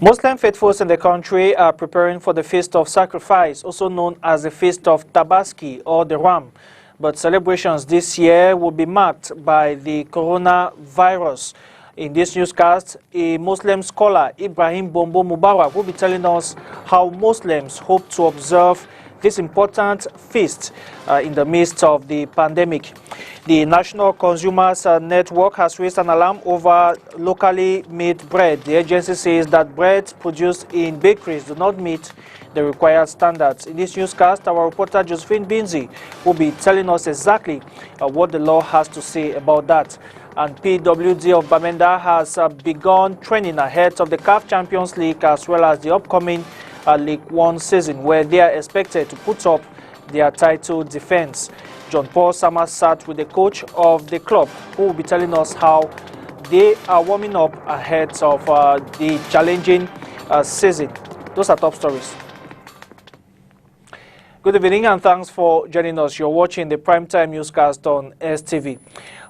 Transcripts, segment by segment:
Muslim faithfuls in the country are preparing for the Feast of Sacrifice, also known as the Feast of Tabaski or the Ram. But celebrations this year will be marked by the coronavirus. In this newscast, a Muslim scholar, Ibrahim Bombo Mubarak, will be telling us how Muslims hope to observe this important feast in the midst of the pandemic. The National Consumers Network has raised an alarm over locally made bread. The agency says that bread produced in bakeries do not meet the required standards. In this newscast, our reporter Josephine Binzi will be telling us exactly what the law has to say about that. And PWD of Bamenda has begun training ahead of the CAF Champions League as well as the upcoming League One season, where they are expected to put up their title defense. John Paul Sama sat with the coach of the club, who will be telling us how they are warming up ahead of the challenging season. Those are top stories. Good evening and thanks for joining us. You're watching the Primetime Newscast on STV.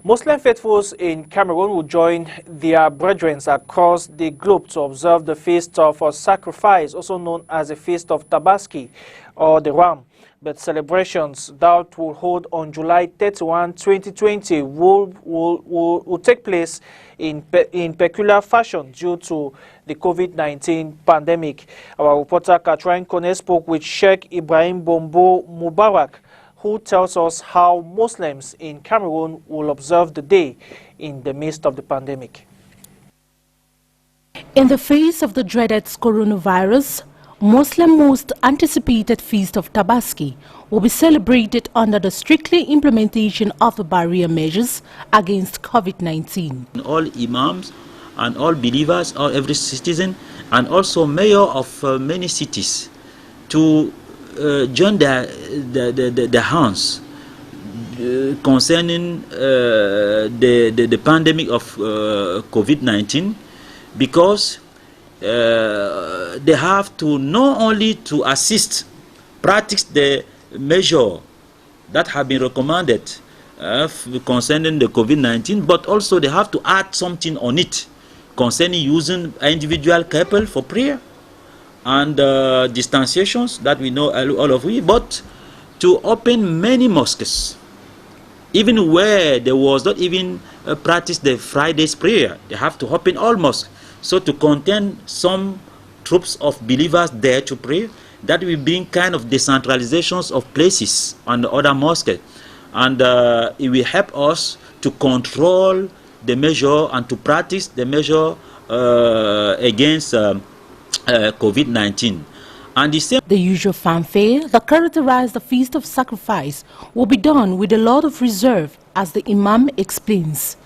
Muslim faithfuls in Cameroon will join their brethren across the globe to observe the Feast of Sacrifice, also known as the Feast of Tabaski or the Ram. But celebrations that will hold on July 31, 2020 will take place in peculiar fashion due to the COVID-19 pandemic. Our reporter Katrin Kone spoke with Sheikh Ibrahim Bombo Mubarak, who tells us how Muslims in Cameroon will observe the day in the midst of the pandemic. In the face of the dreaded coronavirus, Muslim most anticipated Feast of Tabaski will be celebrated under the strictly implementation of the barrier measures against COVID-19. All imams and all believers, or every citizen, and also mayor of many cities to join the hands concerning the pandemic of COVID-19, because they have to not only to assist, practice the measure that have been recommended concerning the COVID-19, but also they have to add something on it concerning using individual couple for prayer and distanciations that we know all of we, but to open many mosques, even where there was not even practice the Friday's prayer. They have to open all mosques. So to contain some troops of believers there to pray, that will bring kind of decentralizations of places and other mosques. And it will help us to control the measure and to practice the measure against COVID-19. And the usual fanfare that characterized the Feast of Sacrifice will be done with a lot of reserve, as the Imam explains.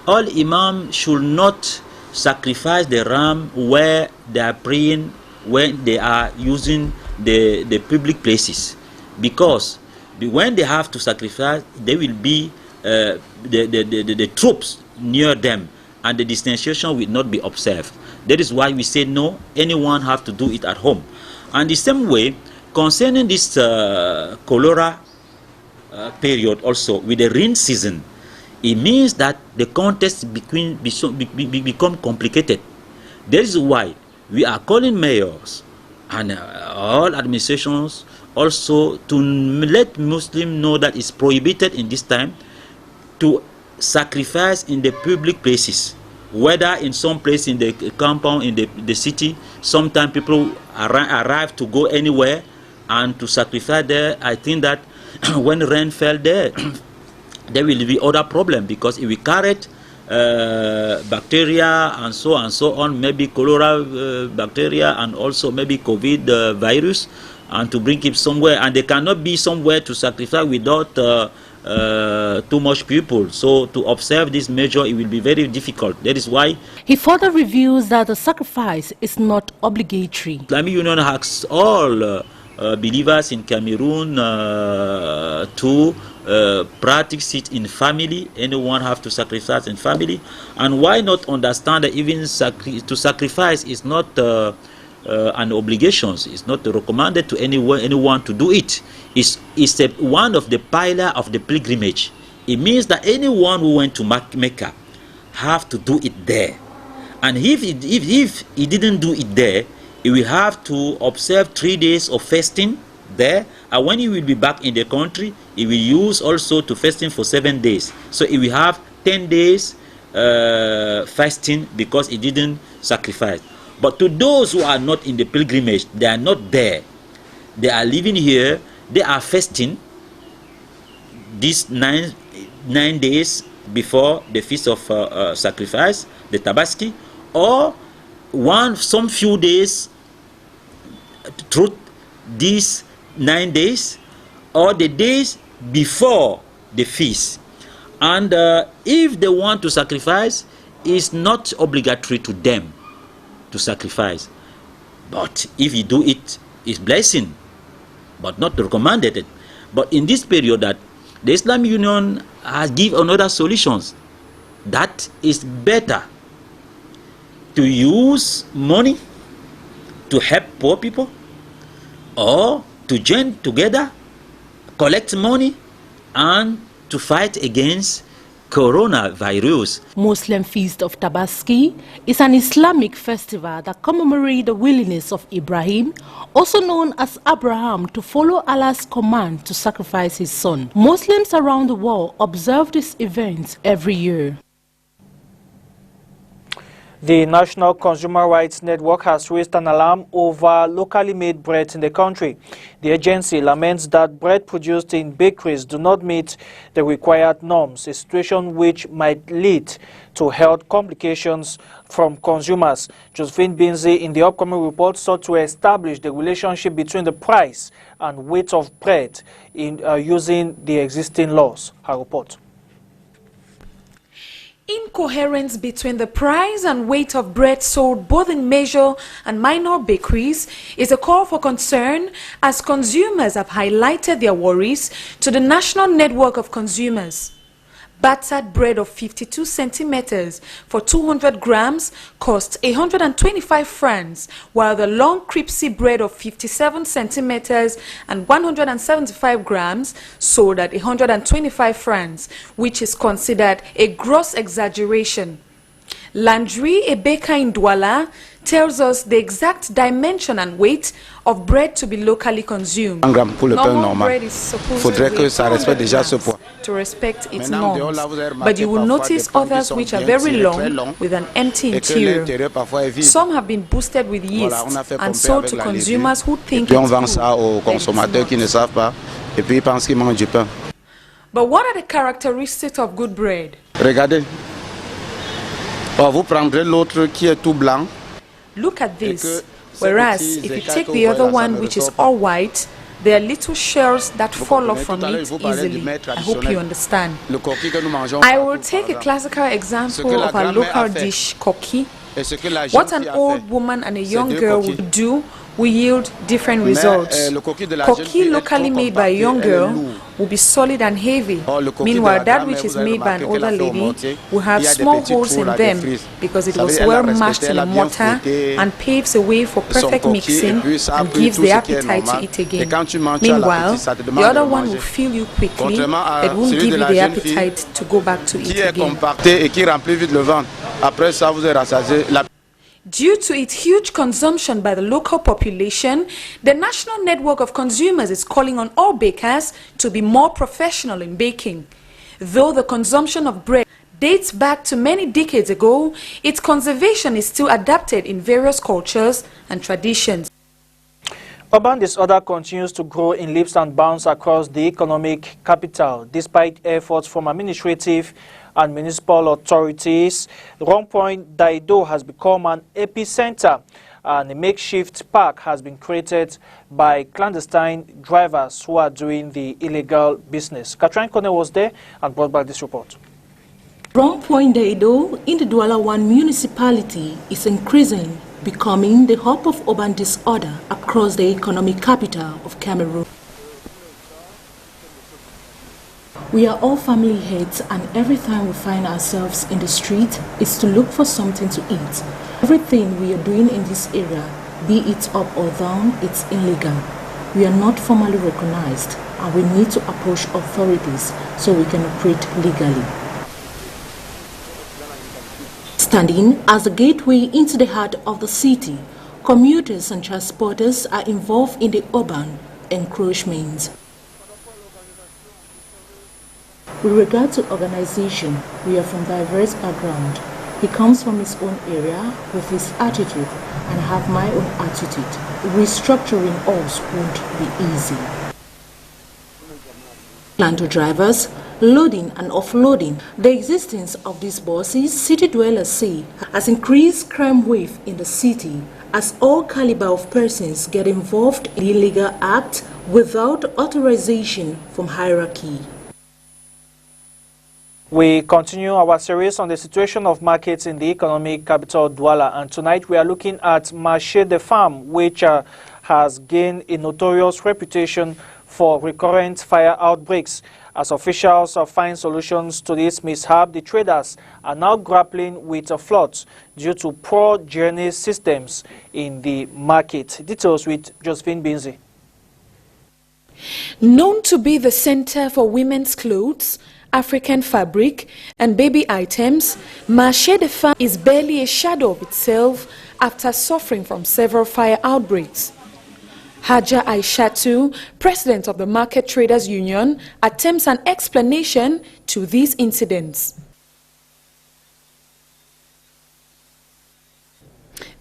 All Imam should not sacrifice the ram where they are praying, when they are using the public places, because when they have to sacrifice, there will be the troops near them and the distanciation will not be observed. That is why we say no, anyone have to do it at home. And the same way concerning this cholera period also with the rain season, it means that the contest become complicated. That is why we are calling mayors and all administrations also to let Muslims know that it's prohibited in this time to sacrifice in the public places, whether in some place in the compound, in the city. Sometimes people arrive to go anywhere and to sacrifice there. I think that when rain fell there, there will be other problem, because it will carry bacteria and so on, maybe cholera bacteria and also maybe COVID virus, and to bring it somewhere, and they cannot be somewhere to sacrifice without too much people. So to observe this measure, it will be very difficult. That is why he further reveals that the sacrifice is not obligatory. Islamic Union asks all believers in Cameroon to practice it in family. Anyone have to sacrifice in family, and why not understand that even to sacrifice is not an obligation. It's not recommended to anyone to do it. It's one of the pillar of the pilgrimage. It means that anyone who went to Mecca have to do it there. And if he didn't do it there, he will have to observe 3 days of fasting there, and when he will be back in the country, he will use also to fasting for 7 days. So he will have 10 days fasting because he didn't sacrifice. But to those who are not in the pilgrimage, they are not there, they are living here, they are fasting these nine days before the feast of sacrifice, the Tabaski, or some few days through these 9 days, or the days before the feast. And if they want to sacrifice, it's not obligatory to them to sacrifice. But if you do it, it's blessing, but not recommended. But in this period, that the Islamic Union has given other solutions, that is better to use money to help poor people, or to join together, collect money, and to fight against coronavirus. Muslim Feast of Tabaski is an Islamic festival that commemorates the willingness of Ibrahim, also known as Abraham, to follow Allah's command to sacrifice his son. Muslims around the world observe this event every year. The National Consumer Rights Network has raised an alarm over locally made breads in the country. The agency laments that bread produced in bakeries do not meet the required norms, a situation which might lead to health complications from consumers. Josephine Binzi in the upcoming report sought to establish the relationship between the price and weight of bread in using the existing laws. Her report. Incoherence between the price and weight of bread sold both in major and minor bakeries is a call for concern, as consumers have highlighted their worries to the National Network of Consumers. Battered bread of 52 centimeters for 200 grams costs 125 francs, while the long crepesy bread of 57 centimeters and 175 grams sold at 125 francs, which is considered a gross exaggeration. Landry, a baker in Douala, tells us the exact dimension and weight of bread to be locally consumed. Normal bread is supposed to respect its norms, but you will notice others which are very long with an empty interior. Some have been boosted with yeast and sold to consumers who think it's good. But what are the characteristics of good bread? Regardez. Vous prendrez l'autre qui est tout blanc. Look at this. Whereas if you take the other one, which is all white, there are little shells that fall off from it easily. I hope you understand. I will take a classical example of a local dish, koki. What an old woman and a young girl would do will yield different results. Koki locally made by a young girl will be solid and heavy. Meanwhile, that which is made by an older lady will have small holes in them because it was well mashed in a mortar and paves a way for perfect mixing and gives the appetite to eat again. Meanwhile, the other one will fill you quickly, it won't give you the appetite to go back to eat again. Due to its huge consumption by the local population, the National Network of Consumers is calling on all bakers to be more professional in baking. Though the consumption of bread dates back to many decades ago, its conservation is still adapted in various cultures and traditions. Urban disorder continues to grow in leaps and bounds across the economic capital, despite efforts from administrative and municipal authorities. Rond-Point Daido has become an epicenter, and a makeshift park has been created by clandestine drivers who are doing the illegal business. Katrin Kone was there and brought back this report. Rond-Point Daido in the Douala 1 municipality is increasing, becoming the hub of urban disorder across the economic capital of Cameroon. We are all family heads, and every time we find ourselves in the street is to look for something to eat. Everything we are doing in this area, be it up or down, it's illegal. We are not formally recognized, and we need to approach authorities so we can operate legally. Standing as a gateway into the heart of the city, commuters and transporters are involved in the urban encroachment. With regard to organization, we are from diverse background. He comes from his own area with his attitude, and I have my own attitude. Restructuring us won't be easy. Planter drivers, loading and offloading. The existence of these buses, city dwellers say, has increased crime wave in the city as all caliber of persons get involved in illegal acts without authorization from hierarchy. We continue our series on the situation of markets in the economic capital Douala, and tonight we are looking at Marché des Femmes, which has gained a notorious reputation for recurrent fire outbreaks. As officials find solutions to this mishap, the traders are now grappling with a flood due to poor drainage systems in the market. Details with Josephine Binzi. Known to be the center for women's clothes, African fabric and baby items, Marché des Femmes is barely a shadow of itself after suffering from several fire outbreaks. Haja Aishatu, president of the Market Traders Union, attempts an explanation to these incidents.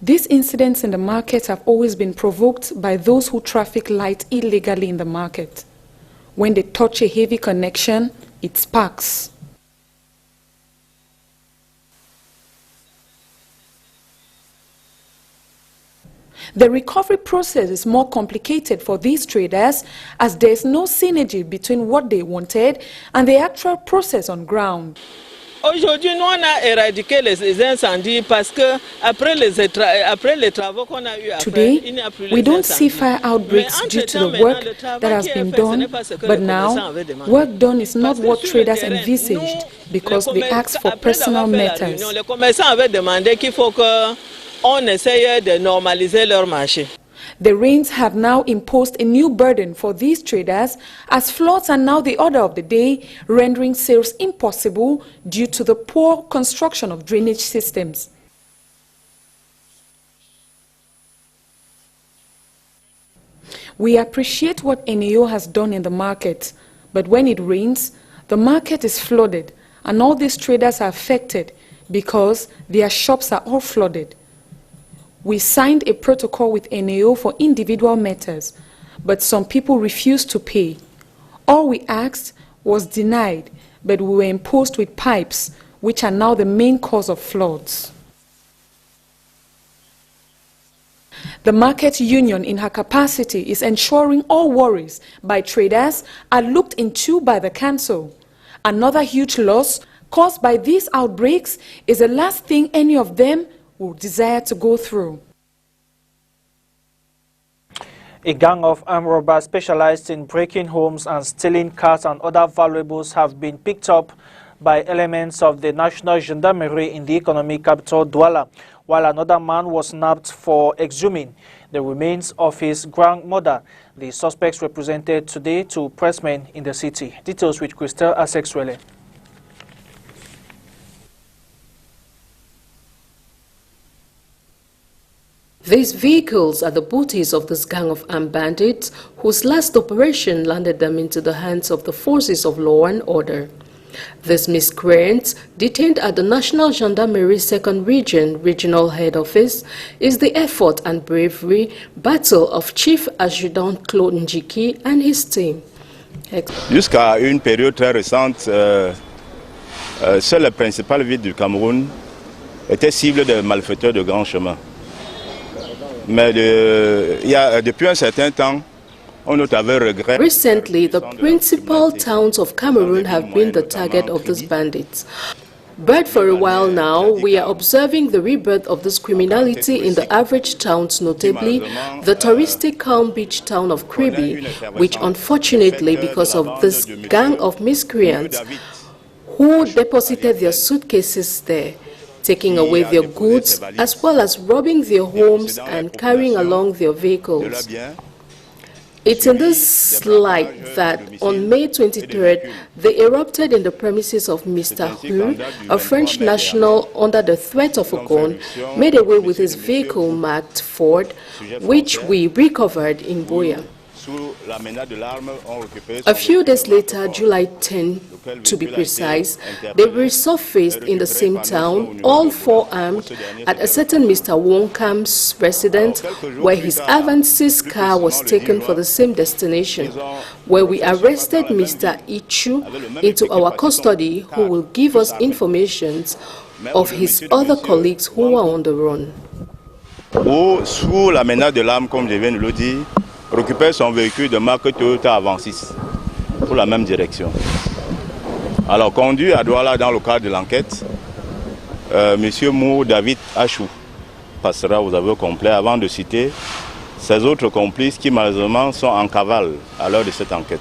These incidents in the market have always been provoked by those who traffic light illegally in the market. When they touch a heavy connection, it sparks. The recovery process is more complicated for these traders as there is no synergy between what they wanted and the actual process on ground. Aujourd'hui, nous on a éradiqué les incendies parce que après les travaux qu'on a eu à Today, faire, il n'y a plus we les don't see incendies. fire outbreaks Mais due to entre-temps, the work maintenant, le travail that has qui est been fait, ce done, n'est pas ce que but les now, commerçants avaient demandé. work done is not Parce que what sur le traders terrain, envisaged nous, because les they commerçants, asked for après personal avoir fait la matters. réunion, les commerçants avaient demandé qu'il faut qu'on essaye de normaliser leur marché. The rains have now imposed a new burden for these traders as floods are now the order of the day, rendering sales impossible due to the poor construction of drainage systems. We appreciate what NAO has done in the market, but when it rains, the market is flooded and all these traders are affected because their shops are all flooded. We signed a protocol with NAO for individual matters, but some people refused to pay. All we asked was denied, but we were imposed with pipes, which are now the main cause of floods. The market union in her capacity is ensuring all worries by traders are looked into by the council. Another huge loss caused by these outbreaks is the last thing any of them will desire to go through. A gang of armed robbers specialized in breaking homes and stealing cars and other valuables have been picked up by elements of the National Gendarmerie in the economic capital Douala, while another man was nabbed for exhuming the remains of his grandmother. The suspects were presented today to pressmen in the city. Details with Christelle Asexwele. These vehicles are the booties of this gang of armed bandits whose last operation landed them into the hands of the forces of law and order. These miscreants, detained at the National Gendarmerie 2nd Region Regional Head Office, is the effort and bravery battle of Chief Adjutant Claude Njiki and his team. Jusqu'à une période très récente, seule la principale ville du Cameroun était cible de malfaiteurs de grands chemins. Mais depuis un certain temps, on note avec regret. Recently, the principal towns of Cameroon have been the target of these bandits. But for a while now, we are observing the rebirth of this criminality in the average towns, notably the touristic calm beach town of Kribi, which unfortunately, because of this gang of miscreants who deposited their suitcases there, taking away their goods as well as robbing their homes and carrying along their vehicles. It's in this light that on May 23rd, they erupted in the premises of Mr. Hu, a French national under the threat of a gun, made away with his vehicle marked Ford, which we recovered in Boya. A few days later, July 10 to be precise, they resurfaced in the same town, all four armed, at a certain Mr. Wonkam's residence, where his Avansis car was taken for the same destination, where we arrested Mr. Ichu into our custody, who will give us information of his other colleagues who are on the run. Sous la menace de l'arme, comme je viens de le dire, récupère son véhicule de marque Toyota Avansis pour la même direction. Alors, conduit à Douala dans le cadre de l'enquête, M. Mou David Achou passera aux aveux complets avant de citer ses autres complices qui malheureusement sont en cavale à l'heure de cette enquête.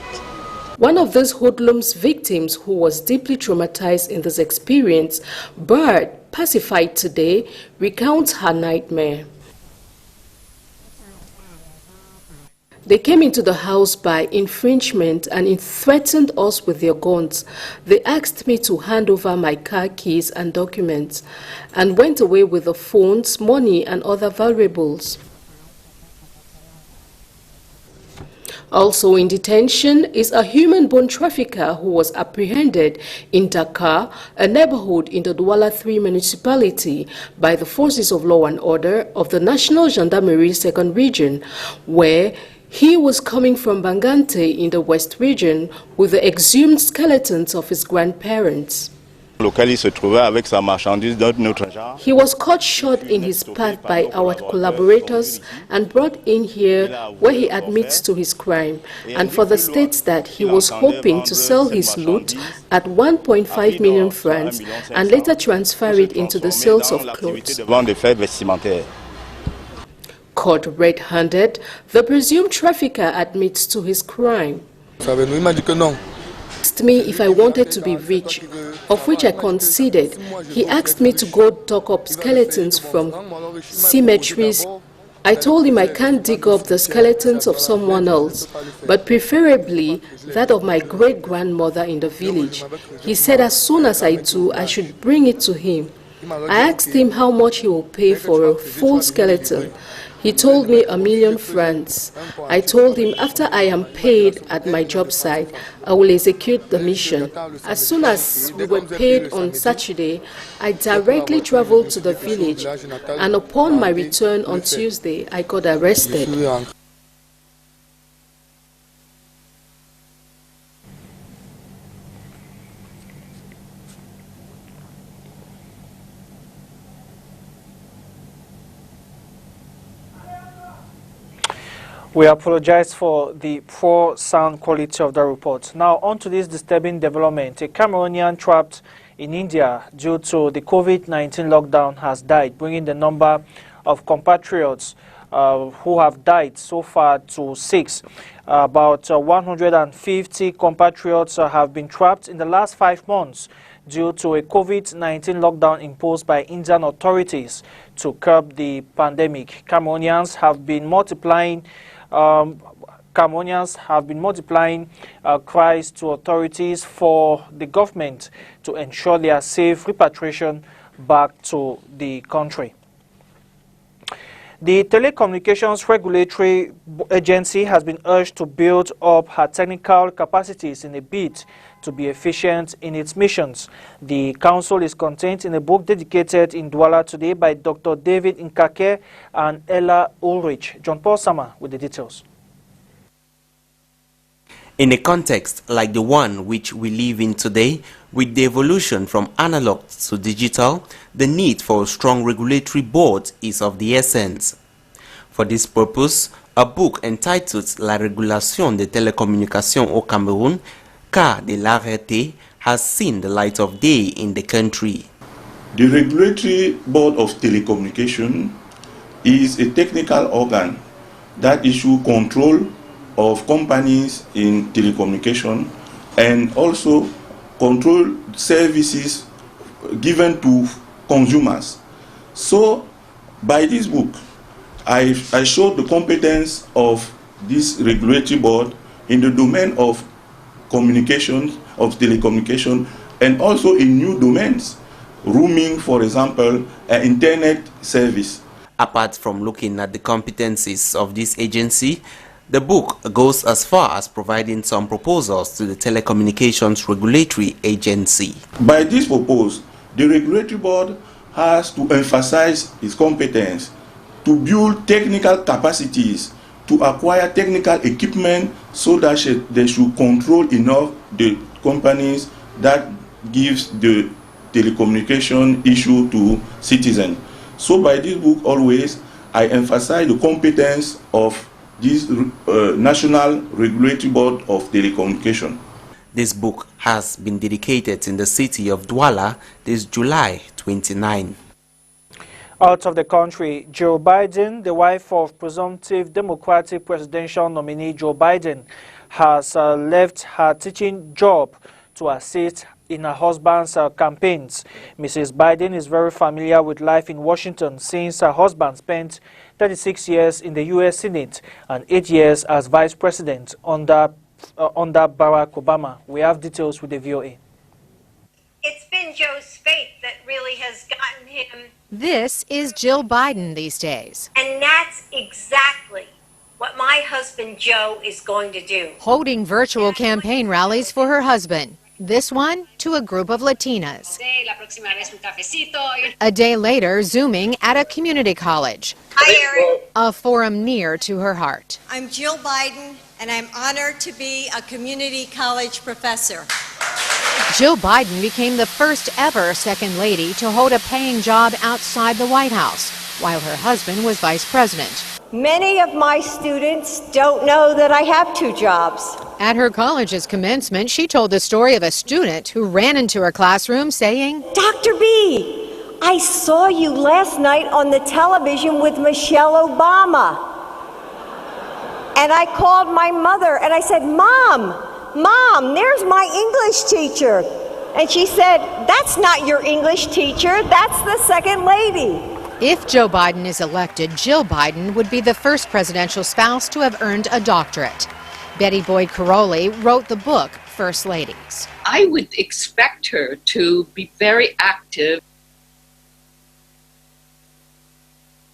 One of these hoodlums victims who was deeply traumatized in this experience, but pacified today, recounts her nightmare. They came into the house by infringement and threatened us with their guns. They asked me to hand over my car keys and documents and went away with the phones, money and other valuables. Also in detention is a human bone trafficker who was apprehended in Dakar, a neighborhood in the Douala 3 municipality, by the forces of law and order of the National Gendarmerie 2nd Region, where he was coming from Bangante in the West Region with the exhumed skeletons of his grandparents. He was caught short in his path by our collaborators and brought in here where he admits to his crime and further states that he was hoping to sell his loot at 1.5 million francs and later transfer it into the sales of clothes. Caught red-handed, the presumed trafficker admits to his crime. He asked me if I wanted to be rich, of which I conceded. He asked me to go dug up skeletons from cemeteries. I told him I can't dig up the skeletons of someone else, but preferably that of my great-grandmother in the village. He said as soon as I do, I should bring it to him. I asked him how much he will pay for a full skeleton. He told me 1 million francs. I told him after I am paid at my job site, I will execute the mission. As soon as we were paid on Saturday, I directly traveled to the village, and upon my return on Tuesday, I got arrested. We apologize for the poor sound quality of the report. Now, on to this disturbing development. A Cameroonian trapped in India due to the COVID-19 lockdown has died, bringing the number of compatriots who have died so far to 6. About 150 compatriots have been trapped in the last 5 months due to a COVID-19 lockdown imposed by Indian authorities to curb the pandemic. Cameroonians have been multiplying cries to authorities for the government to ensure their safe repatriation back to the country. The Telecommunications Regulatory Agency has been urged to build up her technical capacities in a bid to be efficient in its missions. The council is contained in a book dedicated in Douala today by Dr. David Nkake and Ella Ulrich. John Paul Sama with the details. In a context like the one which we live in today, with the evolution from analog to digital, the need for a strong regulatory board is of the essence. For this purpose, a book entitled La Régulation des Télécommunications au Cameroun, Cas de l'Arrêté, has seen the light of day in the country. The Regulatory Board of Telecommunications is a technical organ that issues control of companies in telecommunication and also control services given to consumers. So by this book, I showed the competence of this regulatory board in the domain of communications, of telecommunication, and also in new domains, roaming, for example, internet service. Apart from looking at the competencies of this agency, the book goes as far as providing some proposals to the Telecommunications Regulatory Agency. By this proposal, the regulatory board has to emphasize its competence to build technical capacities, to acquire technical equipment so that they should control enough the companies that gives the telecommunication issue to citizens. So by this book always, I emphasize the competence of this National Regulatory Board of Telecommunication. This book has been dedicated in the city of Douala this July 29. Out of the country, Joe Biden, the wife of presumptive Democratic presidential nominee Joe Biden, has left her teaching job to assist in her husband's campaigns. Mrs. Biden is very familiar with life in Washington since her husband spent 36 years in the U.S. Senate and 8 years as vice president under Barack Obama. We have details with the VOA. It's been Joe's faith that really has gotten him. This is Jill Biden these days. And that's exactly what my husband Joe is going to do. Holding virtual campaign rallies for her husband. This one to a group of Latinas. A day later, Zooming at a community college. Hi, Eric. A forum near to her heart. I'm Jill Biden, and I'm honored to be a community college professor. Jill Biden became the first ever second lady to hold a paying job outside the White House, while her husband was vice president. Many of my students don't know that I have two jobs. At her college's commencement, she told the story of a student who ran into her classroom saying, Dr. B, I saw you last night on the television with Michelle Obama. And I called my mother and I said, Mom, there's my English teacher. And she said, that's not your English teacher, that's the second lady. If Joe Biden is elected, Jill Biden would be the first presidential spouse to have earned a doctorate. Betty Boyd Caroli wrote the book, First Ladies. I would expect her to be very active.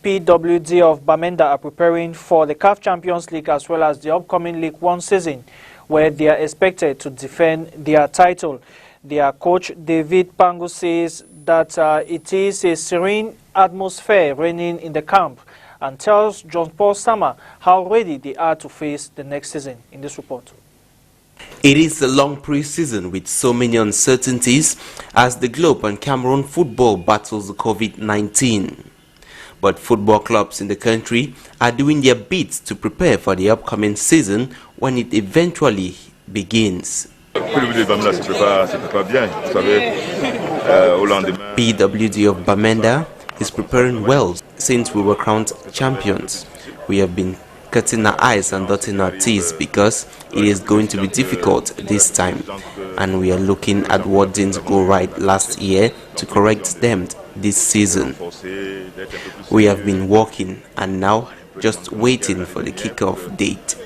PWD of Bamenda are preparing for the CAF Champions League as well as the upcoming League One season, where they are expected to defend their title. Their coach, David Pangu, says that it is a serene atmosphere reigning in the camp and tells John Paul Sama how ready they are to face the next season. In this report. It is a long pre-season with so many uncertainties as the globe and Cameroon football battles the COVID-19. But football clubs in the country are doing their bit to prepare for the upcoming season when it eventually begins. PWD of Bamenda is preparing well since we were crowned champions. We have been cutting our eyes and dotting our T's because it is going to be difficult this time, and we are looking at what didn't go right last year to correct them this season. We have been working and now just waiting for the kickoff date.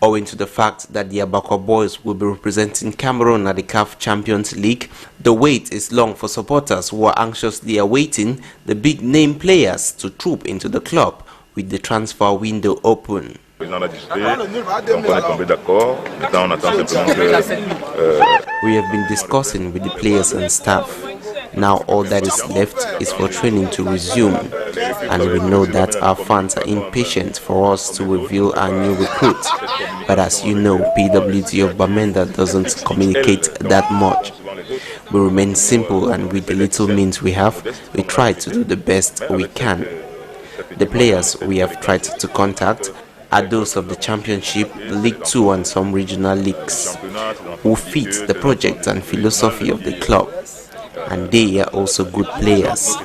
Owing to the fact that the Abakwa boys will be representing Cameroon at the CAF Champions League, the wait is long for supporters who are anxiously awaiting the big-name players to troop into the club with the transfer window open. We have been discussing with the players and staff. Now all that is left is for training to resume, and we know that our fans are impatient for us to reveal our new recruit. But as you know, PWD of Bamenda doesn't communicate that much. We remain simple, and with the little means we have, we try to do the best we can. The players we have tried to contact are those of the Championship, League 2 and some regional leagues, who fit the project and philosophy of the club. And they are also good players.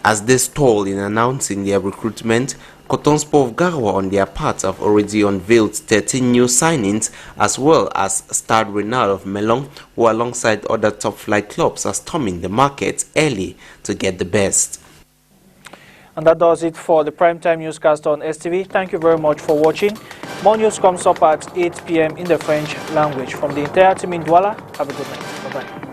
As they stall in announcing their recruitment, Coton Sport of Garoua on their part have already unveiled 13 new signings, as well as Stade Renal of Melon, who alongside other top flight clubs are storming the market early to get the best. And that does it for the primetime newscast on STV. Thank you very much for watching. More news comes up at 8 p.m. in the French language. From the entire team in Douala, have a good night. Bye-bye.